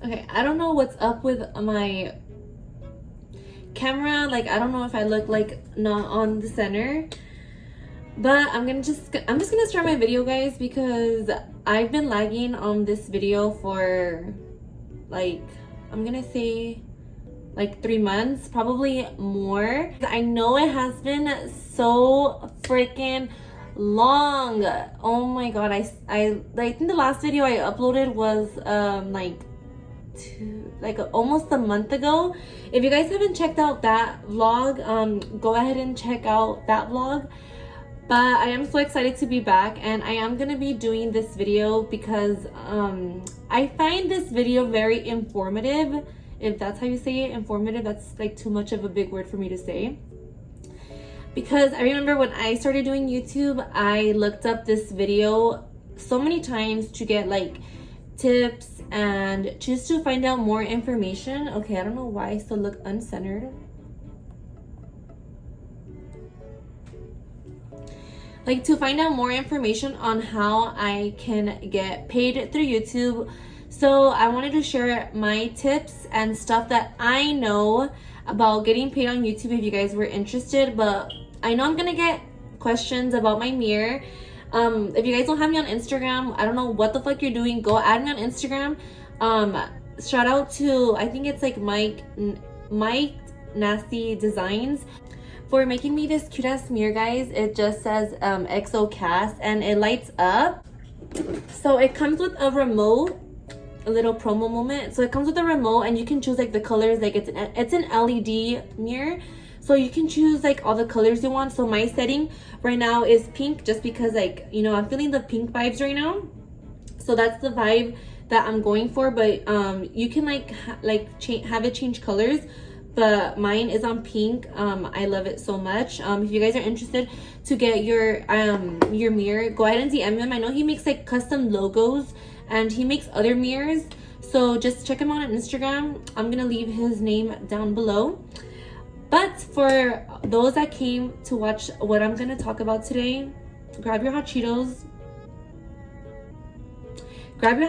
Okay, I don't know what's up with my camera. Like, I don't know if I look like not on the center. But I'm just gonna start my video, guys, because I've been lagging on this video for like, I'm gonna say like 3 months, probably more. I know it has been so freaking long. Oh my god, I think the last video I uploaded was almost a month ago. If you guys haven't checked out that vlog, go ahead and check out that vlog. But I am so excited to be back, and I am gonna be doing this video because I find this video very informative. If that's how you say it, informative, that's like too much of a big word for me to say. Because I remember when I started doing YouTube, I looked up this video so many times to get like tips and just to find out more information. Okay, I don't know why I still look uncentered. Like, to find out more information on how I can get paid through YouTube. So I wanted to share my tips and stuff that I know about getting paid on YouTube if you guys were interested. But I know I'm gonna get questions about my mirror. If you guys don't have me on Instagram, I don't know what the fuck you're doing. Go add me on Instagram. Shout out to, I think it's like Mike Nasty Designs, for making me this cute ass mirror, guys. It just says XO Cast, and it lights up. So it comes with a remote, a little promo moment. So it comes with a remote, and you can choose like the colors. Like it's an LED mirror, so you can choose like all the colors you want. So my setting right now is pink, just because, like, you know, I'm feeling the pink vibes right now. So that's the vibe that I'm going for. But you can have it change colors. But mine is on pink. I love it so much. If you guys are interested to get your mirror, go ahead and DM him. I know he makes like custom logos, and he makes other mirrors, so just check him out on Instagram. I'm gonna leave his name down below. But for those that came to watch what I'm gonna talk about today, grab your hot Cheetos, grab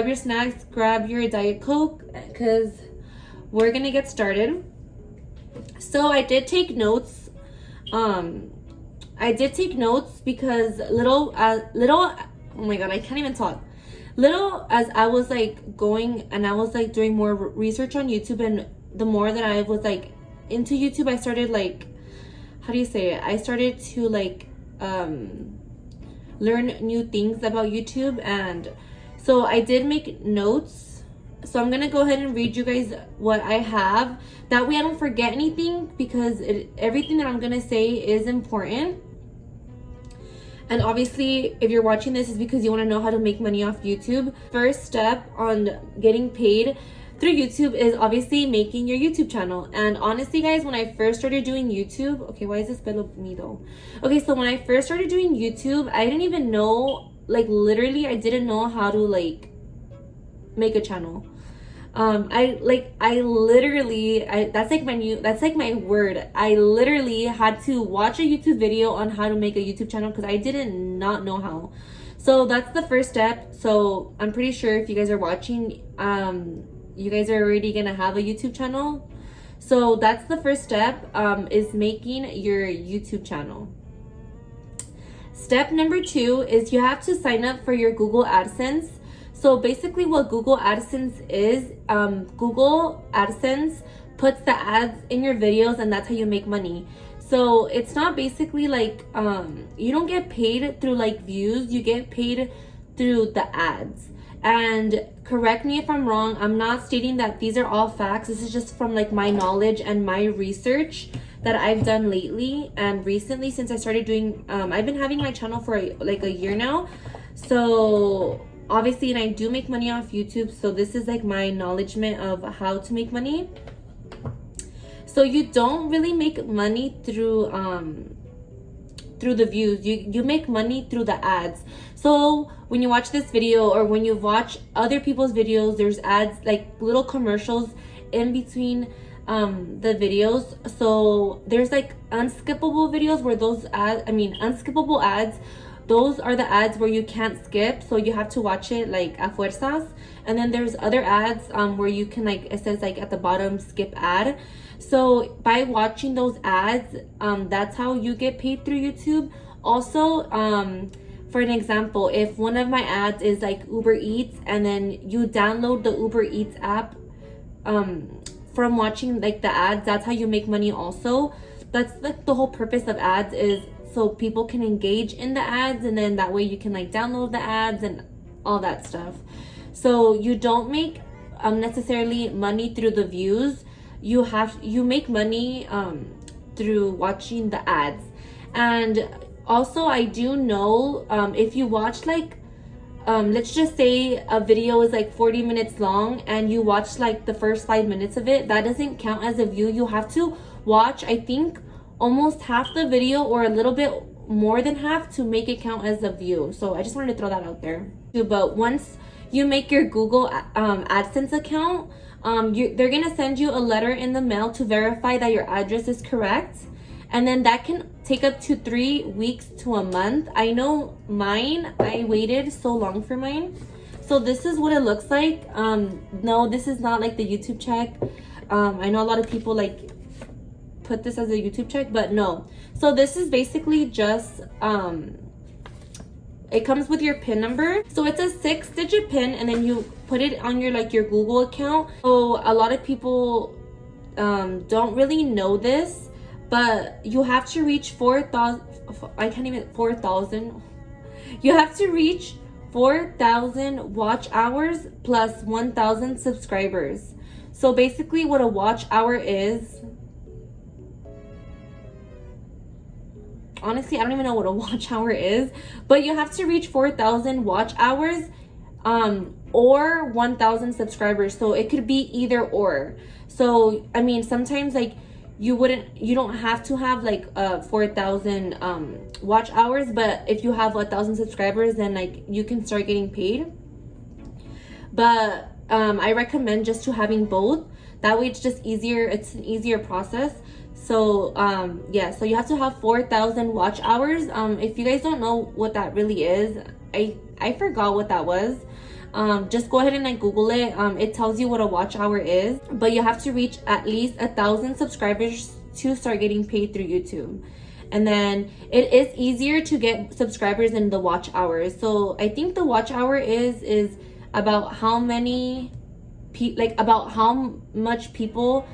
your snacks, grab your Diet Coke, because we're gonna get started. So I did take notes. Because little, oh my god, I can't even talk. Little as I was like going and I was like doing more research on YouTube, and the more that I was like into YouTube, I started like, how do you say it? I started to like learn new things about YouTube, and so I did make notes. So I'm gonna go ahead and read you guys what I have. That way I don't forget anything, because everything that I'm gonna say is important. And obviously, if you're watching this, is because you wanna know how to make money off YouTube. First step on getting paid through YouTube is obviously making your YouTube channel. And honestly, guys, when I first started doing YouTube, okay, why is this below me though? Okay, so when I first started doing YouTube, I didn't even know, like literally, I didn't know how to like make a channel. I literally that's like my word. I literally had to watch a YouTube video on how to make a YouTube channel, because I did not know how. So that's the first step. So I'm pretty sure if you guys are watching, you guys are already gonna have a YouTube channel. So that's the first step, is making your YouTube channel. Step number 2 is you have to sign up for your Google Adsense. So basically what Google Adsense is, Google Adsense puts the ads in your videos, and that's how you make money. So it's not basically like, you don't get paid through like views, you get paid through the ads. And correct me if I'm wrong, I'm not stating that these are all facts. This is just from like my knowledge and my research that I've done lately and recently, since I started doing, I've been having my channel for like a year now. So obviously, and I do make money off YouTube, so this is like my acknowledgement of how to make money. So you don't really make money through the views. You make money through the ads. So when you watch this video, or when you watch other people's videos, there's ads, like little commercials in between the videos. So there's like unskippable videos where those ads, unskippable ads those are the ads where you can't skip, so you have to watch it like a fuerzas. And then there's other ads where you can, like, it says like at the bottom, skip ad. So by watching those ads, that's how you get paid through YouTube. Also, for an example, if one of my ads is like Uber Eats, and then you download the Uber Eats app from watching like the ads, that's how you make money also. That's like the whole purpose of ads, is so people can engage in the ads, and then that way you can like download the ads and all that stuff. So you don't make necessarily money through the views. You make money through watching the ads. And also, I do know if you watch like let's just say a video is like 40 minutes long and you watch like the first 5 minutes of it, that doesn't count as a view. You have to watch, I think, almost half the video or a little bit more than half to make it count as a view. So I just wanted to throw that out there. But once you make your Google AdSense account, they're gonna send you a letter in the mail to verify that your address is correct. And then that can take up to 3 weeks to a month. I know mine, I waited so long for mine. So this is what it looks like. No, this is not like the YouTube check. I know a lot of people like put this as a YouTube check, but no. So this is basically just, it comes with your PIN number. So it's a 6-digit PIN, and then you put it on your like your Google account. So a lot of people don't really know this, but you have to reach 4,000. You have to reach 4,000 watch hours plus 1,000 subscribers. So basically what a watch hour is, honestly, I don't even know what a watch hour is, but you have to reach 4,000 watch hours or 1,000 subscribers. So it could be either or. So I mean, sometimes like you don't have to have like 4,000 watch hours, but if you have 1,000 subscribers, then like you can start getting paid. But I recommend just to having both. That way it's just easier. It's an easier process. So yeah, so you have to have 4,000 watch hours. If you guys don't know what that really is, I forgot what that was. Just go ahead and like Google it. It tells you what a watch hour is, but you have to reach at least 1,000 subscribers to start getting paid through YouTube. And then it is easier to get subscribers in the watch hours. So I think the watch hour is about how many about how much people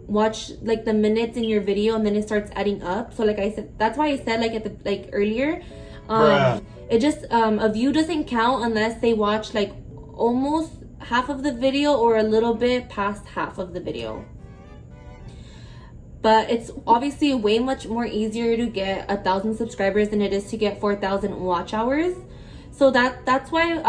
watch like the minutes in your video, and then it starts adding up. So like I said, that's why I said like at the like earlier, it just a view doesn't count unless they watch like almost half of the video or a little bit past half of the video. But it's obviously way much more easier to get 1,000 subscribers than it is to get 4,000 watch hours. So that's why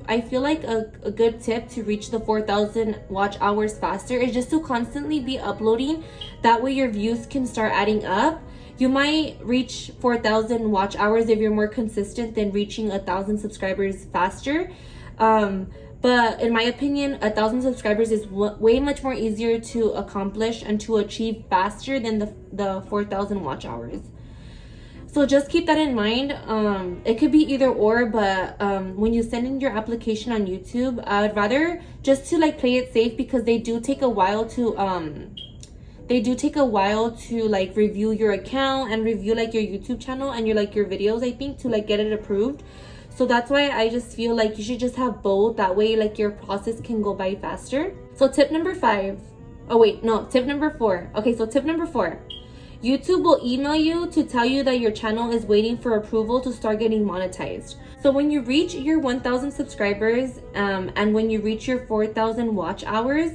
I feel like a good tip to reach the 4,000 watch hours faster is just to constantly be uploading. That way your views can start adding up. You might reach 4,000 watch hours if you're more consistent than reaching 1,000 subscribers faster. But in my opinion, 1,000 subscribers is way much more easier to accomplish and to achieve faster than the 4,000 watch hours. So just keep that in mind. It could be either or, but when you send in your application on YouTube, I'd rather just to like play it safe, because they do take a while to like review your account and review like your YouTube channel and your videos, I think, to like get it approved. So that's why I just feel like you should just have both. That way like your process can go by faster. So tip number 4. Okay, so tip number 4. YouTube will email you to tell you that your channel is waiting for approval to start getting monetized. So when you reach your 1,000 subscribers and when you reach your 4,000 watch hours,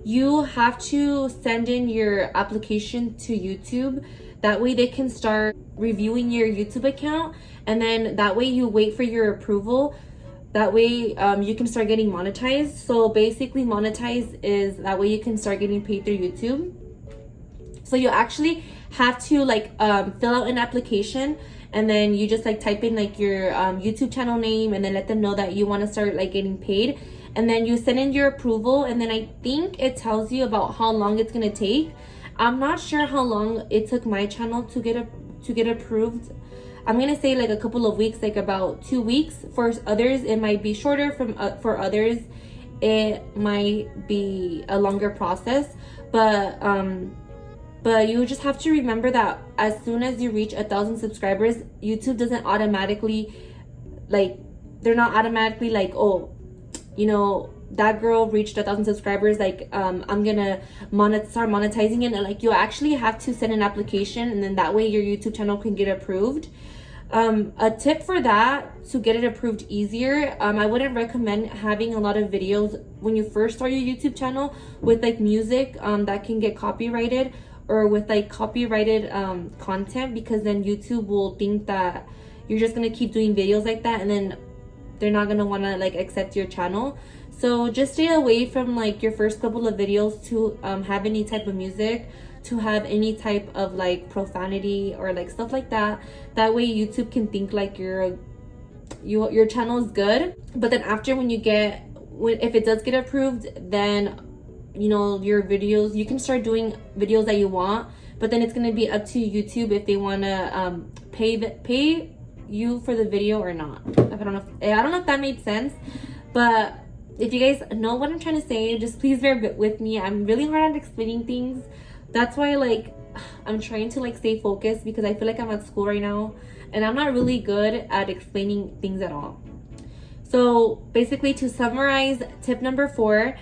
you have to send in your application to YouTube. That way they can start reviewing your YouTube account, and then that way you wait for your approval. That way you can start getting monetized. So basically monetize is that way you can start getting paid through YouTube. So you actually have to like fill out an application, and then you just like type in like your YouTube channel name, and then let them know that you want to start like getting paid, and then you send in your approval, and then I think it tells you about how long it's gonna take. I'm not sure how long it took my channel to get approved. I'm gonna say like a couple of weeks, like about 2 weeks. For others it might be shorter, for others it might be a longer process. But you just have to remember that as soon as you reach 1,000 subscribers, YouTube doesn't automatically, like, they're not automatically like, oh, you know, that girl reached 1,000 subscribers, like, I'm gonna start monetizing it. And like, you actually have to send an application, and then that way your YouTube channel can get approved. A tip for that, to get it approved easier, I wouldn't recommend having a lot of videos when you first start your YouTube channel with like music that can get copyrighted, or with like copyrighted content, because then YouTube will think that you're just gonna keep doing videos like that, and then they're not gonna wanna like accept your channel. So just stay away from like your first couple of videos to have any type of music, to have any type of like profanity or like stuff like that. That way YouTube can think like your channel is good. But then after, if it does get approved, then you know, your videos, you can start doing videos that you want, but then it's going to be up to YouTube if they want to pay you for the video or not. I don't know if that made sense, but if you guys know what I'm trying to say, just please bear with me. I'm really hard at explaining things. That's why like I'm trying to like stay focused, because I feel like I'm at school right now and I'm not really good at explaining things at all. So basically, to summarize, tip number 4,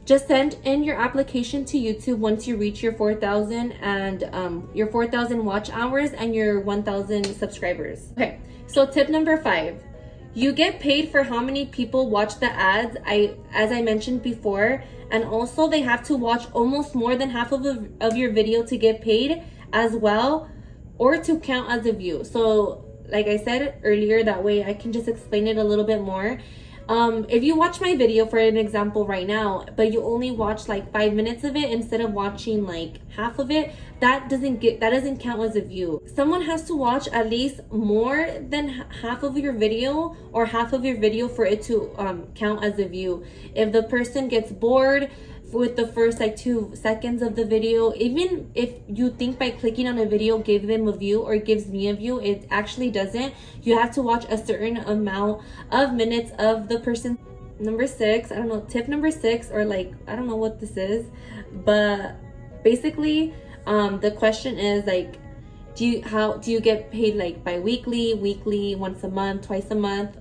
just send in your application to YouTube once you reach your 4,000 and your 4,000 watch hours and your 1,000 subscribers. Okay, so tip number 5, you get paid for how many people watch the ads, as I mentioned before, and also they have to watch almost more than half of your video to get paid as well, or to count as a view. So like I said earlier, that way I can just explain it a little bit more. If you watch my video, for an example right now, but you only watch like 5 minutes of it instead of watching like half of it, that doesn't count as a view. Someone has to watch at least more than half of your video, or half of your video, for it to count as a view. If the person gets bored with the first like 2 seconds of the video, even if you think by clicking on a video give them a view or gives me a view, it actually doesn't. You have to watch a certain amount of minutes of the person. Number 6, I don't know, tip number 6, or like, I don't know what this is, but basically the question is like, do you get paid like bi-weekly, weekly, once a month, twice a month?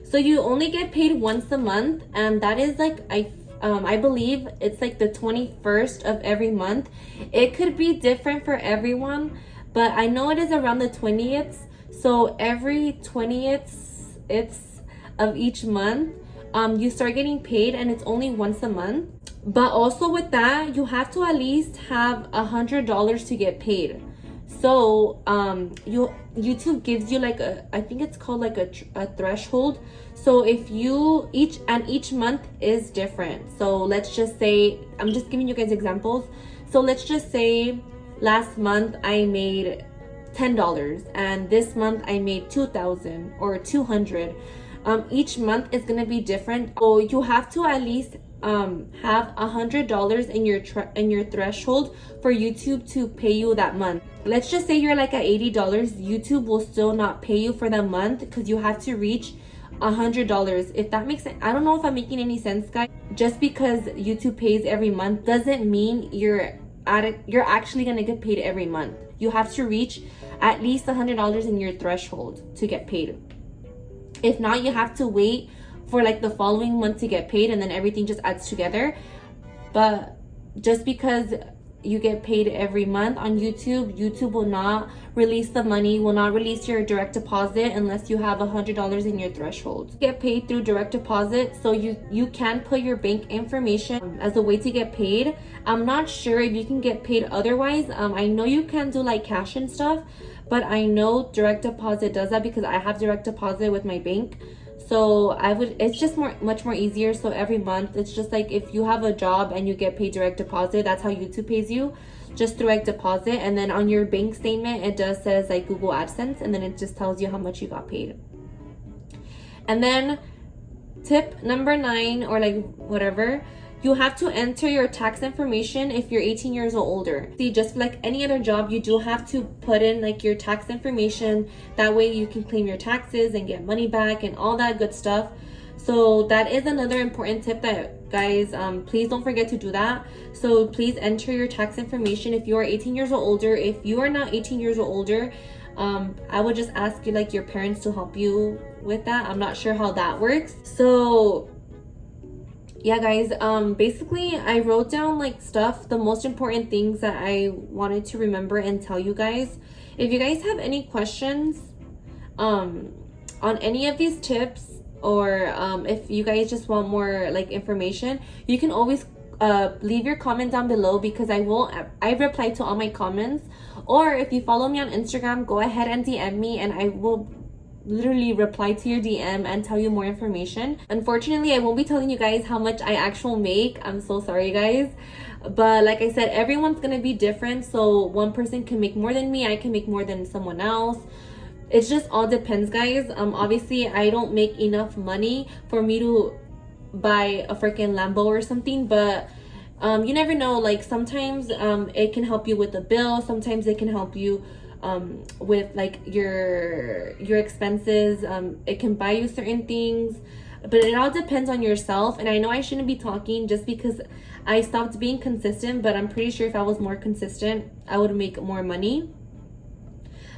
So you only get paid once a month, and that is like, I believe it's like the 21st of every month. It could be different for everyone, but I know it is around the 20th. So every 20th of each month, you start getting paid, and it's only once a month. But also with that, you have to at least have $100 to get paid. So YouTube gives you like I think it's called like a threshold. So if you each month is different. So let's just say, I'm just giving you guys examples. So let's just say last month I made $10, and this month I made 2,000 or 200. Each month is gonna be different. So you have to at least have $100 in your threshold for YouTube to pay you that month. Let's just say you're like at $80, YouTube will still not pay you for the month, because you have to reach $100. If that makes sense. I don't know if I'm making any sense, guys. Just because YouTube pays every month doesn't mean you're actually gonna get paid every month. You have to reach at least $100 in your threshold to get paid. If not, you have to wait for like the following month to get paid, and then everything just adds together. But just because you get paid every month on YouTube will not release the money, will not release your direct deposit unless you have $100 in your threshold. You get paid through direct deposit, so you can put your bank information as a way to get paid. I'm not sure if you can get paid otherwise. I know you can do like cash and stuff, but I know direct deposit does that, because I have direct deposit with my bank. So it's just much more easier. So every month, it's just like if you have a job and you get paid direct deposit, that's how YouTube pays you, just direct deposit. And then on your bank statement, it does says like Google AdSense, and then it just tells you how much you got paid. And then tip number 9, or like whatever, you have to enter your tax information if you're 18 years or older. See, just like any other job, you do have to put in like your tax information. That way you can claim your taxes and get money back and all that good stuff. So that is another important tip that guys, please don't forget to do that. So please enter your tax information if you are 18 years or older. If you are not 18 years or older, I would just ask you like your parents to help you with that. I'm not sure how that works. So yeah guys, basically I wrote down like stuff, the most important things that I wanted to remember and tell you guys. If you guys have any questions on any of these tips, or if you guys just want more like information, you can always leave your comment down below, because I reply to all my comments. Or if you follow me on Instagram, go ahead and DM me and I will literally reply to your DM and tell you more information. Unfortunately, I won't be telling you guys how much I actually make. I'm so sorry guys, but like I said, everyone's gonna be different. So one person can make more than me, I can make more than someone else. It just all depends guys. Obviously I don't make enough money for me to buy a freaking Lambo or something, but you never know. Like sometimes it can help you with a bill, sometimes it can help you with like your expenses. It can buy you certain things, but it all depends on yourself. And I know I shouldn't be talking just because I stopped being consistent, but I'm pretty sure if I was more consistent I would make more money.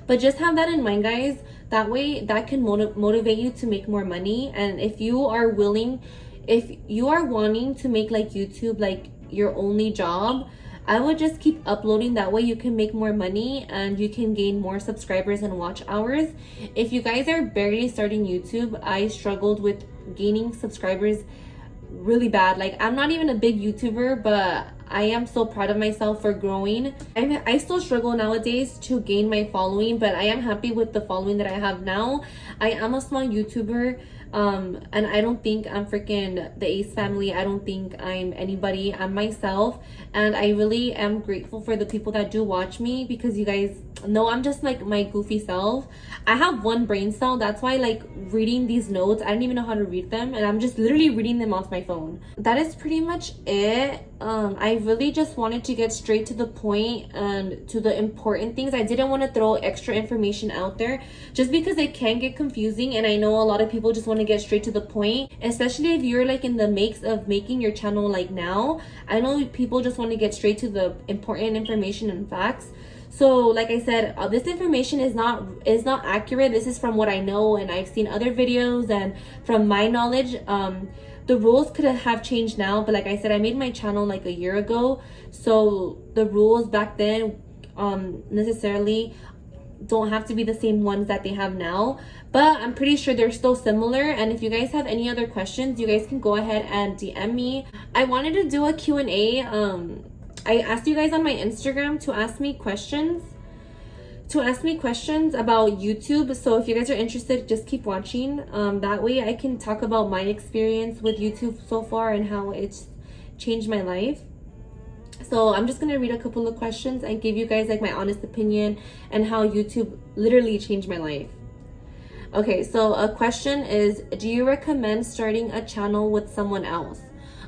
But just have that in mind guys, that way that can motivate you to make more money. And if you are willing, if you are wanting to make like YouTube like your only job, I would just keep uploading. That way you can make more money and you can gain more subscribers and watch hours. If you guys are barely starting YouTube, I struggled with gaining subscribers really bad. Like I'm not even a big YouTuber, but I am so proud of myself for growing. I still struggle nowadays to gain my following, but I am happy with the following that I have now. I am a small YouTuber, and I don't think I'm freaking the Ace family. I don't think I'm anybody. I'm myself, and I really am grateful for the people that do watch me, because you guys know I'm just like my goofy self. I have one brain cell, that's why like reading these notes, I don't even know how to read them, and I'm just literally reading them off my phone. That is pretty much it. I really just wanted to get straight to the point and to the important things. I didn't want to throw extra information out there just because it can get confusing, and I know a lot of people just want to get straight to the point, especially if you're like in the makes of making your channel like now. I know people just want to get straight to the important information and facts. So like I said, this information is not accurate. This is from what I know, and I've seen other videos, and from my knowledge, the rules could have changed now, but like I said, I made my channel like a year ago, so the rules back then necessarily don't have to be the same ones that they have now, but I'm pretty sure they're still similar. And if you guys have any other questions, you guys can go ahead and DM me. I wanted to do a Q&A. I asked you guys on my Instagram to ask me questions about YouTube. So if you guys are interested, just keep watching. That way I can talk about my experience with YouTube so far and how it's changed my life. So I'm just gonna read a couple of questions and give you guys like my honest opinion and how YouTube literally changed my life. Okay, so a question is, do you recommend starting a channel with someone else?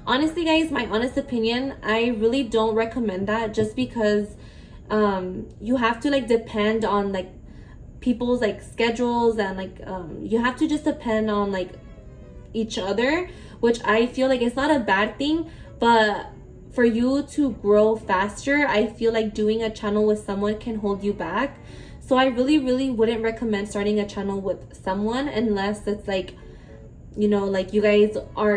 Honestly guys, my honest opinion, I really don't recommend that, just because you have to like depend on like people's like schedules, and like you have to just depend on like each other, which I feel like it's not a bad thing, but for you to grow faster, I feel like doing a channel with someone can hold you back. So I really wouldn't recommend starting a channel with someone unless it's like, you know, like you guys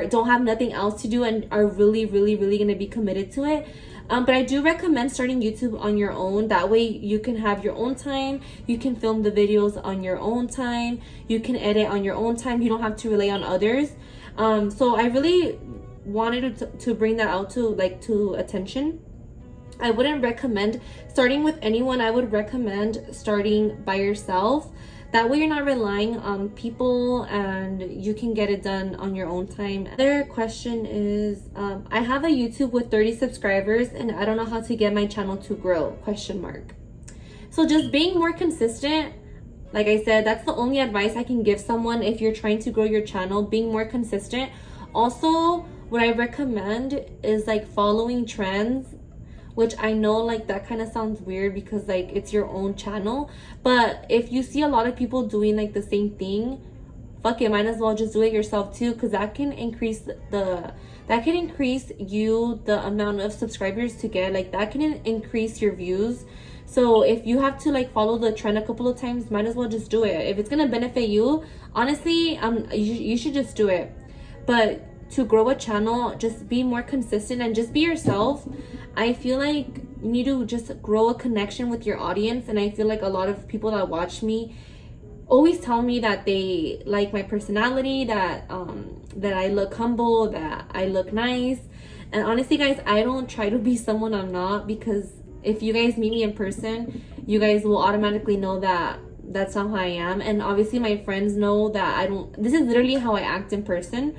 don't have nothing else to do and are really gonna be committed to it. But I do recommend starting YouTube on your own. That way you can have your own time, you can film the videos on your own time, you can edit on your own time, you don't have to rely on others. So I really wanted to bring that out to attention. I wouldn't recommend starting with anyone. I would recommend starting by yourself. That way you're not relying on people and you can get it done on your own time. Another question is, I have a YouTube with 30 subscribers and I don't know how to get my channel to grow, ? So just being more consistent. Like I said, that's the only advice I can give someone if you're trying to grow your channel, being more consistent. Also, what I recommend is like following trends, which I know like that kind of sounds weird because like it's your own channel, but if you see a lot of people doing like the same thing, fuck it, might as well just do it yourself too, because that can increase you the amount of subscribers to get, like that can increase your views. So if you have to like follow the trend a couple of times, might as well just do it. If it's gonna benefit you, honestly, you should just do it. But to grow a channel, just be more consistent and just be yourself. I feel like you need to just grow a connection with your audience, and I feel like a lot of people that watch me always tell me that they like my personality, that I look humble, that I look nice. And honestly guys, I don't try to be someone I'm not, because if you guys meet me in person, you guys will automatically know that that's not how I am. And obviously my friends know that this is literally how I act in person.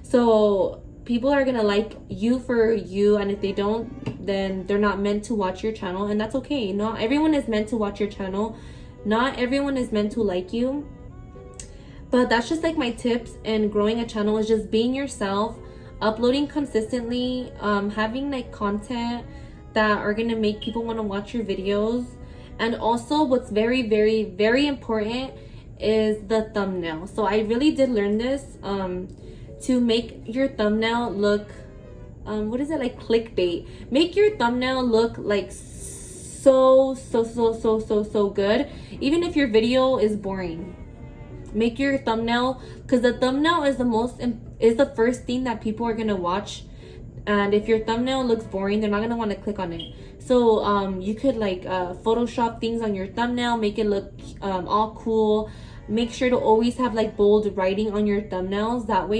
So people are gonna like you for you, and if they don't, then they're not meant to watch your channel, and that's okay. Not everyone is meant to watch your channel. Not everyone is meant to like you. But that's just like my tips in growing a channel, is just being yourself, uploading consistently, having like content that are gonna make people want to watch your videos. And also what's very, very, very important is the thumbnail. So I really did learn this, to make your thumbnail look, what is it, like clickbait. Make your thumbnail look like so good, even if your video is boring. Make your thumbnail, because the thumbnail is the first thing that people are gonna watch. And if your thumbnail looks boring, they're not gonna want to click on it. So you could like Photoshop things on your thumbnail, make it look all cool. Make sure to always have like bold writing on your thumbnails. That way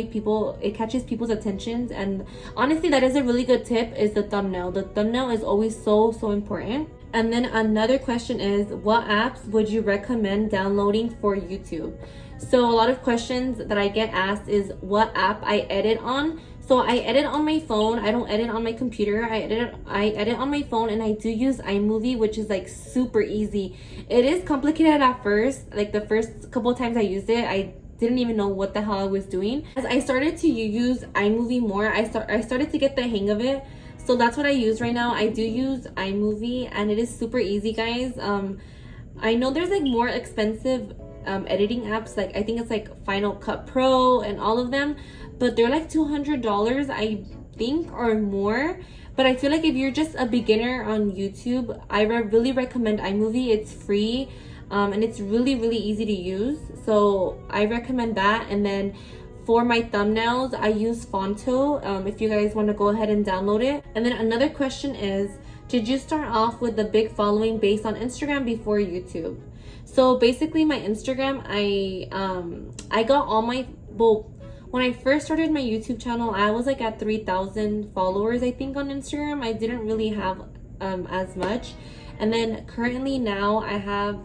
it catches people's attention. And honestly, that is a really good tip, is the thumbnail. The thumbnail is always so important. And then another question is, what apps would you recommend downloading for YouTube? So a lot of questions that I get asked is what app I edit on. So I edit on my phone. I don't edit on my computer. I edit on my phone, and I do use iMovie, which is like super easy. It is complicated at first. Like the first couple of times I used it, I didn't even know what the hell I was doing. As I started to use iMovie more, I started to get the hang of it. So that's what I use right now. I do use iMovie, and it is super easy, guys. I know there's like more expensive editing apps, like I think it's like Final Cut Pro and all of them, but they're like $200 I think, or more. But I feel like if you're just a beginner on YouTube, I really recommend iMovie. It's free, and it's really easy to use, so I recommend that. And then for my thumbnails, I use Fonto, if you guys want to go ahead and download it. And then another question is, did you start off with a big following based on Instagram before YouTube? So basically my Instagram, I got all my, well, when I first started my YouTube channel, I was like at 3,000 followers, I think, on Instagram. I didn't really have as much. And then currently now I have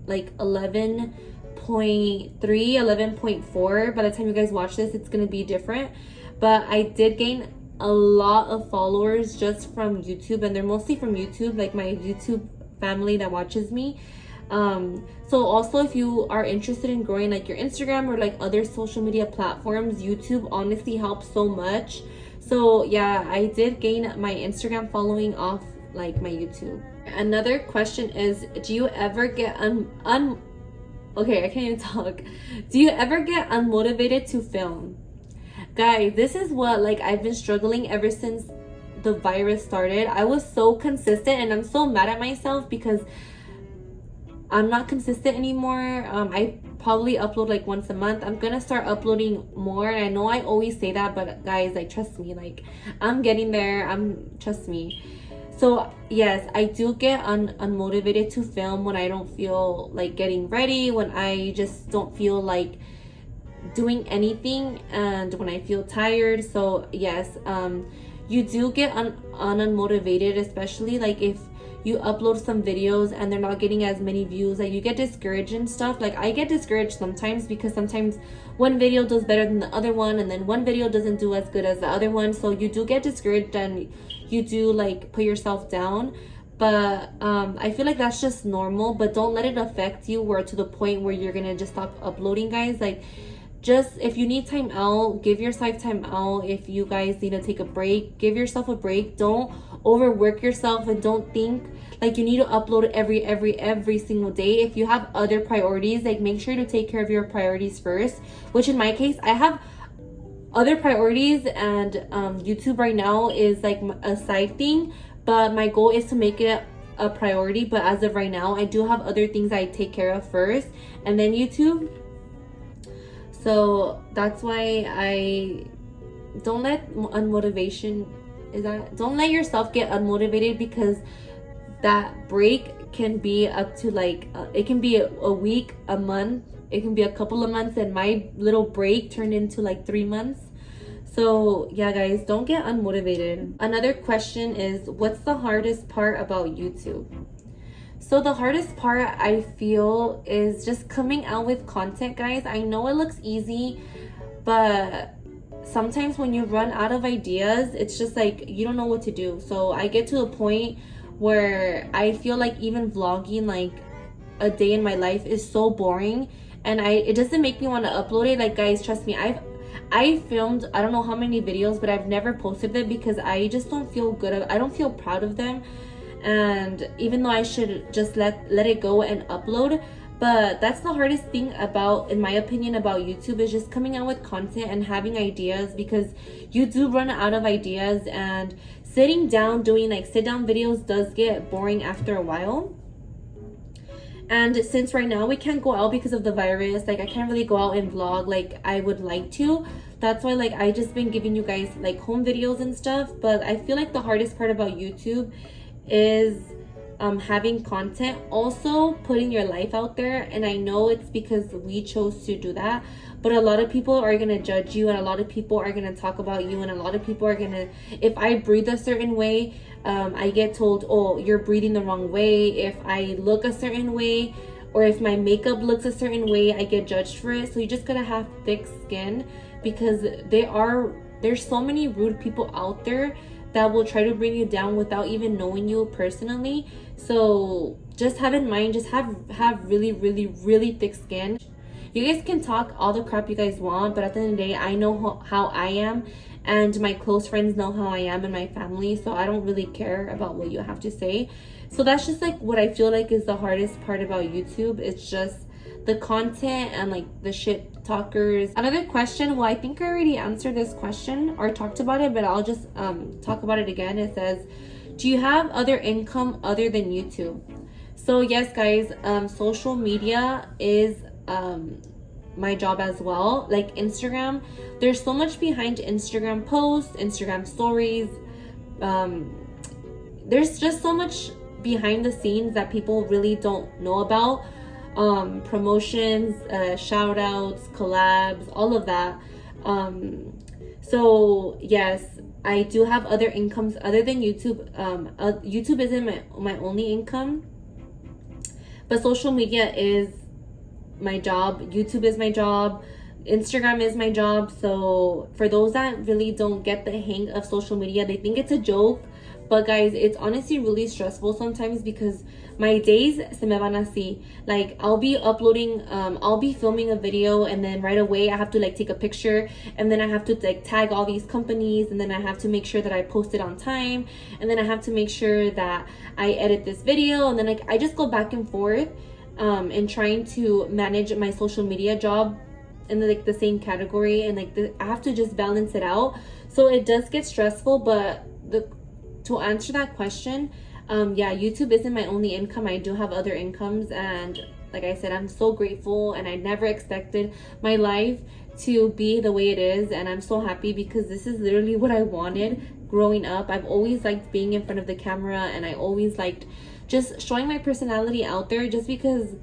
like 11.3, 11.4. By the time you guys watch this, it's gonna be different. But I did gain a lot of followers just from YouTube, and they're mostly from YouTube, like my YouTube family that watches me. So also, if you are interested in growing like your Instagram or like other social media platforms, YouTube honestly helps so much. So yeah, I did gain my Instagram following off like my YouTube. Another question is, do you ever get okay, I can't even talk. Do you ever get unmotivated to film? Guys, this is what like I've been struggling ever since the virus started. I was so consistent, and I'm so mad at myself because I'm not consistent anymore. I probably upload like once a month. I'm gonna start uploading more. And I know I always say that, but guys, like, trust me, like I'm getting there. Trust me. So yes, I do get unmotivated to film when I don't feel like getting ready, when I just don't feel like doing anything, and when I feel tired. So yes, you do get unmotivated, especially like if you upload some videos and they're not getting as many views. Like you get discouraged and stuff. Like I get discouraged sometimes because sometimes one video does better than the other one, and then one video doesn't do as good as the other one. So you do get discouraged and you do like put yourself down. But I feel like that's just normal, but don't let it affect you where to the point where you're gonna just stop uploading, guys. Like just if you need time out, give yourself time out. If you guys need to take a break, give yourself a break. Don't overwork yourself, and don't think like you need to upload every single day. If you have other priorities, like make sure to take care of your priorities first, which in my case, I have other priorities, and YouTube right now is like a side thing, but my goal is to make it a priority. But as of right now, I do have other things I take care of first, and then YouTube. So that's why I don't let unmotivation don't let yourself get unmotivated, because that break can be up to like it can be a week, a month, it can be a couple of months, and my little break turned into like 3 months. So yeah, guys, don't get unmotivated. Another question is, what's the hardest part about YouTube? So the hardest part, I feel, is just coming out with content, guys. I know it looks easy, but sometimes when you run out of ideas, it's just like you don't know what to do. So I get to a point where I feel like even vlogging like a day in my life is so boring, and it doesn't make me want to upload it. Like, guys, trust me, I filmed I don't know how many videos, but I've never posted them because I just don't feel good. I don't feel proud of them. And even though I should just let it go and upload, but that's the hardest thing about, in my opinion, about YouTube, is just coming out with content and having ideas, because you do run out of ideas, and sitting down doing like sit down videos does get boring after a while. And since right now we can't go out because of the virus, like I can't really go out and vlog like I would like to. That's why like I just been giving you guys like home videos and stuff. But I feel like the hardest part about YouTube is having content, also putting your life out there. And I know it's because we chose to do that, but a lot of people are gonna judge you, and a lot of people are gonna talk about you, and a lot of people are gonna, if I breathe a certain way, I get told, oh, you're breathing the wrong way. If I look a certain way, or if my makeup looks a certain way, I get judged for it. So you just gotta have thick skin, because there's so many rude people out there that will try to bring you down without even knowing you personally. So just have in mind, just have really, really, really thick skin. You guys can talk all the crap you guys want, but at the end of the day, I know how I am, and my close friends know how I am, and my family, so I don't really care about what you have to say. So that's just like what I feel like is the hardest part about YouTube. It's just the content and like the shit talkers. Another question, well, I think I already answered this question or talked about it, but I'll just talk about it again. It says, do you have other income other than YouTube? So yes, guys, social media is my job as well. Like Instagram, there's so much behind Instagram posts, Instagram stories. There's just so much behind the scenes that people really don't know about. Promotions, shout outs, collabs, all of that. So yes, I do have other incomes other than YouTube. YouTube isn't my only income, but social media is my job. YouTube is my job. Instagram is my job. So for those that really don't get the hang of social media, they think it's a joke. But guys, it's honestly really stressful sometimes, because my days se me van así. Like I'll be uploading, I'll be filming a video, and then right away I have to like take a picture, and then I have to like tag all these companies, and then I have to make sure that I post it on time, and then I have to make sure that I edit this video, and then like I just go back and forth and trying to manage my social media job in like the same category, and like I have to just balance it out. So it does get stressful, but to answer that question, yeah, YouTube isn't my only income. I do have other incomes, and like I said, I'm so grateful, and I never expected my life to be the way it is, and I'm so happy because this is literally what I wanted growing up. I've always liked being in front of the camera, and I always liked just showing my personality out there, just because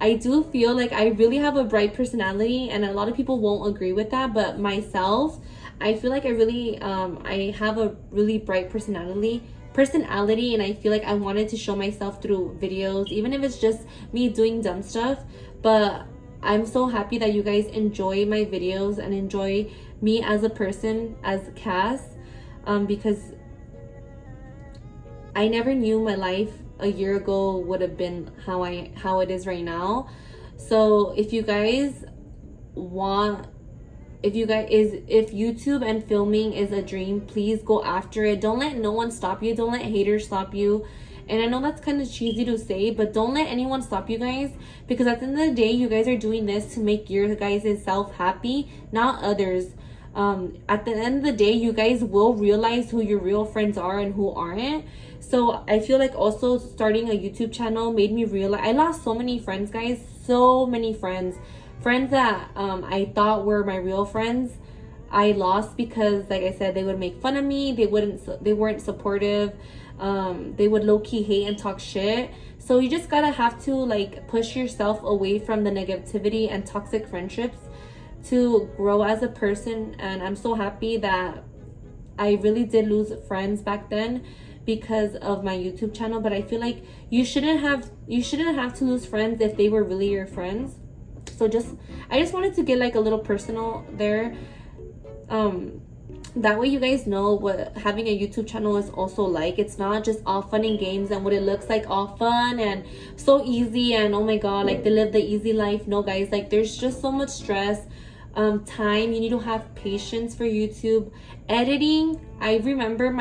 I do feel like I really have a bright personality, and a lot of people won't agree with that, but myself, I feel like I have a really bright personality, and I feel like I wanted to show myself through videos, even if it's just me doing dumb stuff. But I'm so happy that you guys enjoy my videos and enjoy me as a person, as Cass, because I never knew my life a year ago would have been how it is right now. So if you guys want, if YouTube and filming is a dream, please go after it. Don't let no one stop you. Don't let haters stop you. And I know that's kind of cheesy to say, but don't let anyone stop you guys, because at the end of the day, you guys are doing this to make your guys' self happy, not others. At the end of the day, you guys will realize who your real friends are and who aren't. So I feel like also starting a YouTube channel made me realize I lost so many friends, guys. So many friends that I thought were my real friends. I lost because, like I said, they would make fun of me. They weren't supportive. They would low-key hate and talk shit. So you just gotta have to like push yourself away from the negativity and toxic friendships to grow as a person. And I'm so happy that I really did lose friends back then because of my YouTube channel. But I feel like you shouldn't have to lose friends if they were really your friends. So I just wanted to get like a little personal there. That way you guys know what having a YouTube channel is also like. It's not just all fun and games and what it looks like, all fun and so easy and oh my god, like they live the easy life. No guys, like there's just so much stress, time. You need to have patience for YouTube. Editing, I remember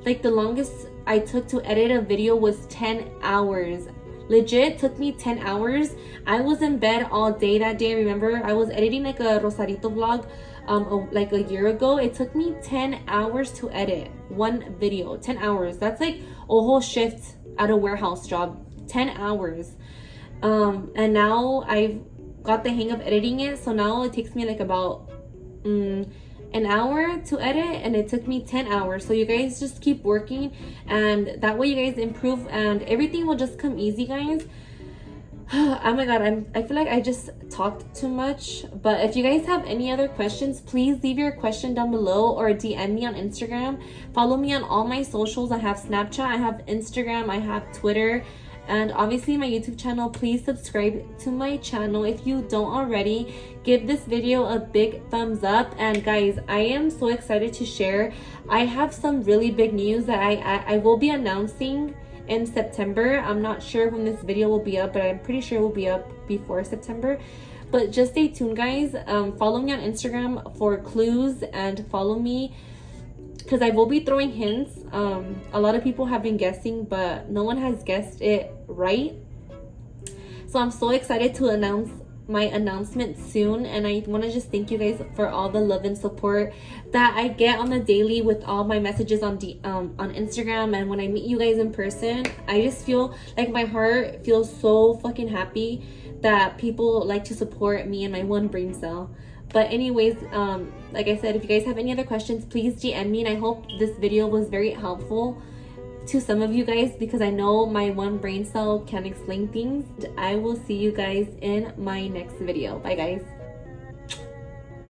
the longest I took to edit a video was 10 hours. Legit took me 10 hours. I was in bed all day that day. Remember, I was editing like a Rosarito vlog like a year ago. It took me 10 hours to edit one video. 10 hours. That's like a whole shift at a warehouse job. 10 hours. And now I've got the hang of editing it. So now it takes me like about an hour to edit, and it took me 10 hours. So you guys just keep working, and that way you guys improve and everything will just come easy, guys. Oh my god, I feel like I just talked too much. But if you guys have any other questions, please leave your question down below or DM me on Instagram. Follow me on all my socials. I have Snapchat, I have Instagram, I have Twitter, and obviously my YouTube channel. Please subscribe to my channel if you don't already. Give this video a big thumbs up. And guys, I am so excited to share. I have some really big news that I will be announcing in September. I'm not sure when this video will be up, but I'm pretty sure it will be up before September. But just stay tuned, guys. Follow me on Instagram for clues, and follow me because I will be throwing hints. A lot of people have been guessing, but no one has guessed it right. So I'm so excited to announce my announcement soon, and I want to just thank you guys for all the love and support that I get on the daily with all my messages on Instagram. And when I meet you guys in person, I just feel like my heart feels so fucking happy that people like to support me and my one brain cell. But anyways, like I said, if you guys have any other questions, please DM me, and I hope this video was very helpful to some of you guys, because I know my one brain cell can explain things. I will see you guys in my next video. Bye guys.